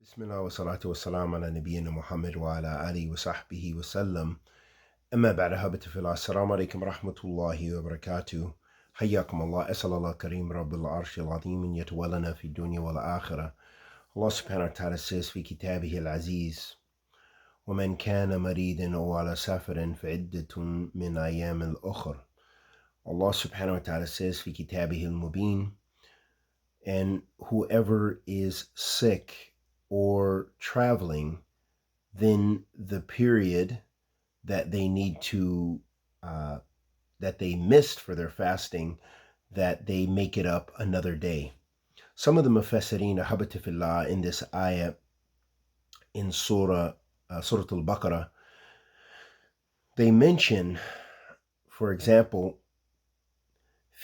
Bismillah wa salatu wa salam ala nabiyyina Muhammad wa ala alihi wa sahbihi wa sallam. Amma ba'da habati fil assalamu alaikum rahmatullahi wa barakatuh. Hayyakum Allah, asal Allah kareem rabbil arsh al-azim an yatawallana fi dunya wal akhirah. Allah subhanahu wa ta'ala says fi kitabihi al-aziz, وَمَنْ كَانَ مَرِيدًا أَوْ عَلَى سَفَرٍ فَعِدَّةٌ مِنْ أَيَّامٍ الْأُخَرِ. Allah subhanahu wa ta'ala says fi kitabihi al-mubin, and whoever is sick or traveling, then the period that they need to, that they missed for their fasting, that they make it up another day. Some of the mufassirin, ahabati fillah, in this ayah, in Surah Al-Baqarah, they mention, for example,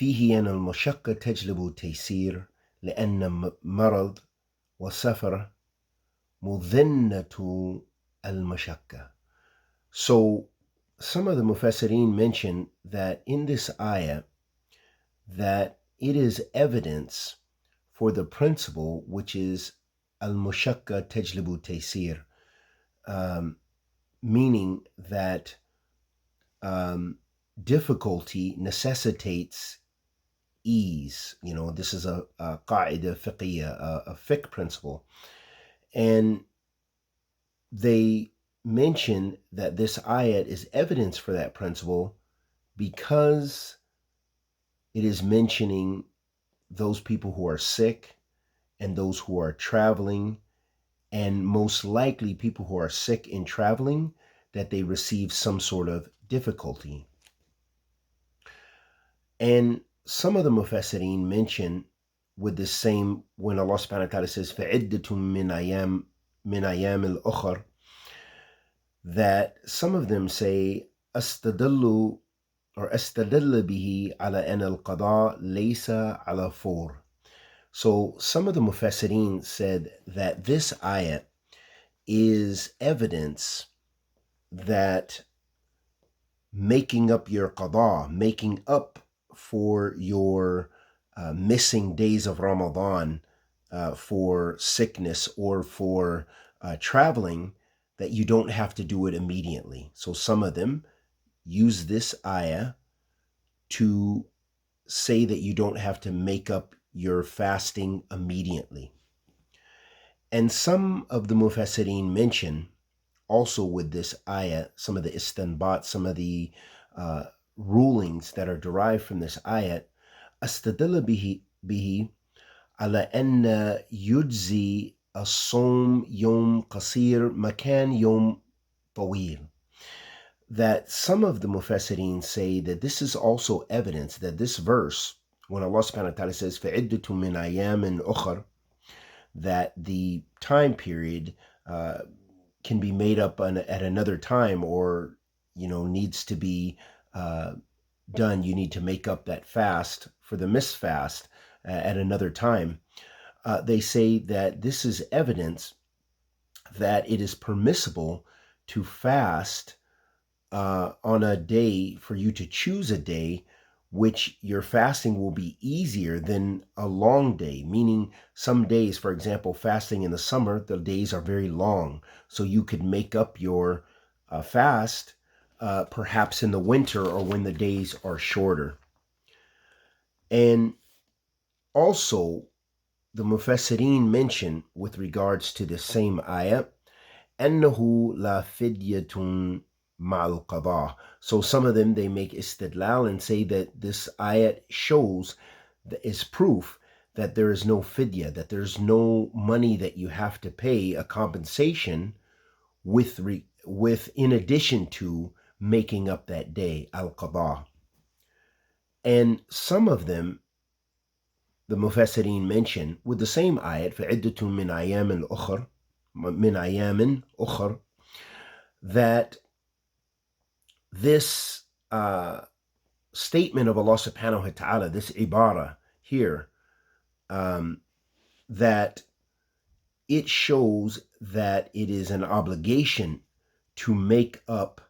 فيه أن المشقة تجلب التيسير لأن مرض وسفر مذنة المشقة. So some of the mufassirin mention that in this ayah that it is evidence for the principle which is al-mushaqqa tajlibu taysir, meaning that difficulty necessitates ease. You know, this is a qa'ida fiqhiyya, a fiqh principle. And they mention that this ayat is evidence for that principle because it is mentioning those people who are sick and those who are traveling, and most likely people who are sick and traveling, that they receive some sort of difficulty. And some of the mufassirin mention with the same, when Allah subhanahu wa ta'ala says فَعِدَّةٌ مِنْ أَيَّامِ الْأُخَرِ, that some of them say أستدل به على أن القضاء ليس على فور. So some of the mufassirin said that this ayat is evidence that making up your qada, making up for your missing days of Ramadan for sickness or for traveling, that you don't have to do it immediately. So some of them use this ayah to say that you don't have to make up your fasting immediately. And some of the mufassirin mention also with this ayah some of the istanbat, some of the rulings that are derived from this ayat. أستدل به على أن يجزي الصوم يوم قصير مكان يوم طويل. That some of the mufassirin say that this is also evidence that this verse, when Allah subhanahu wa ta'ala says فَعِدَّةٌ مِنْ أَيَّامٍ أُخَرٍ, that the time period can be made up at another time, or needs to be done. You need to make up that fast for the missed fast at another time. They say that this is evidence that it is permissible to fast on a day, for you to choose a day which your fasting will be easier than a long day. Meaning some days, for example, fasting in the summer, the days are very long. So you could make up your fast perhaps in the winter or when the days are shorter. And also the mufassirin mention with regards to the same ayah, أنه لا فدية مع القضاء. So some of them, they make istidlal and say that this ayat shows, is proof that there is no fidya, that there's no money that you have to pay, a compensation with in addition to making up that day, al-qada. And some of them, the mufassirin mention with the same ayat, فَعِدَّةٌ مِنْ أَيَّامٍ أُخَرٍ, that this statement of Allah subhanahu wa ta'ala, this ibara here, that it shows that it is an obligation to make up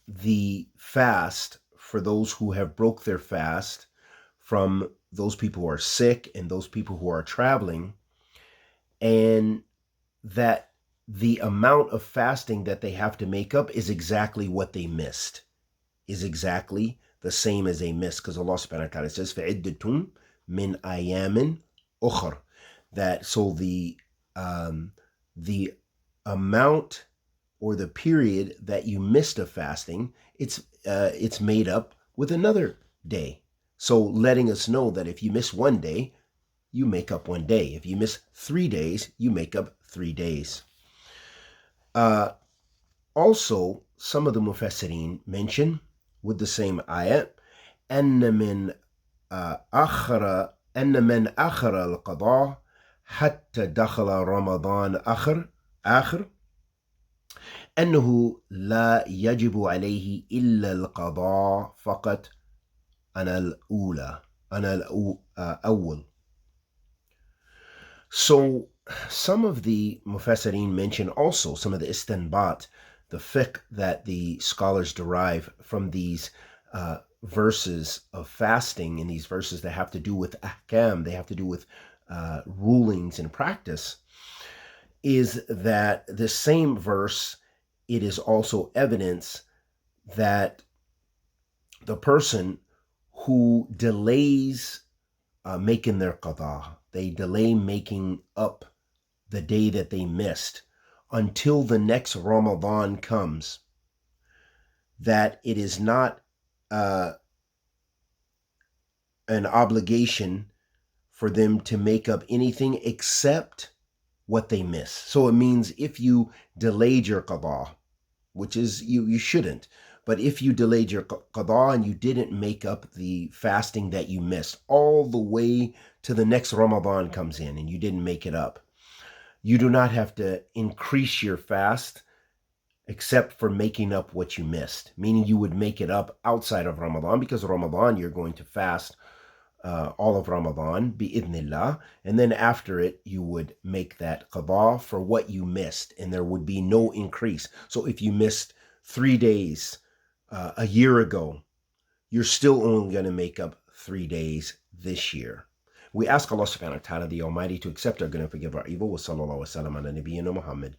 the fast for those who have broke their fast, from those people who are sick and those people who are traveling. and that the amount of fasting that they have to make up is exactly what they missed, is exactly the same as they missed, because Allah subhanahu wa ta'ala says, فَعِدَّةٌ مِنْ أَيَامٍ أُخَرٍ. That so the amount or the period that you missed of fasting, it's made up with another day. So letting us know that if you miss one day, you make up one day. If you miss 3 days, you make up 3 days. Also, some of the mufassirin mention with the same ayat, أن من أخر القضاء حتى دخل رمضان آخر أنه لا يجب عليه إلا القضاء فقط أنا الأول. So some of the mufassirin mention also some of the istinbat, the fiqh that the scholars derive from these verses of fasting, and these verses that have to do with ahkam, they have to do with rulings and practice, is that the same verse, it is also evidence that the person who delays making their qada, they delay making up the day that they missed until the next Ramadan comes, that it is not an obligation for them to make up anything except what they miss. So it means if you delayed your qada, which is you shouldn't, but if you delayed your qada and you didn't make up the fasting that you missed all the way to the next Ramadan comes in and you didn't make it up, you do not have to increase your fast except for making up what you missed, meaning you would make it up outside of Ramadan, because Ramadan you're going to fast all of Ramadan bi'idhnillah, and then after it you would make that qada for what you missed, and there would be no increase. So if you missed 3 days a year ago, you're still only going to make up 3 days this year. We ask Allah subhanahu wa ta'ala, the Almighty, to accept our good and forgive our evil. Wa sallallahu wa sallam ala nabiyyina Muhammad.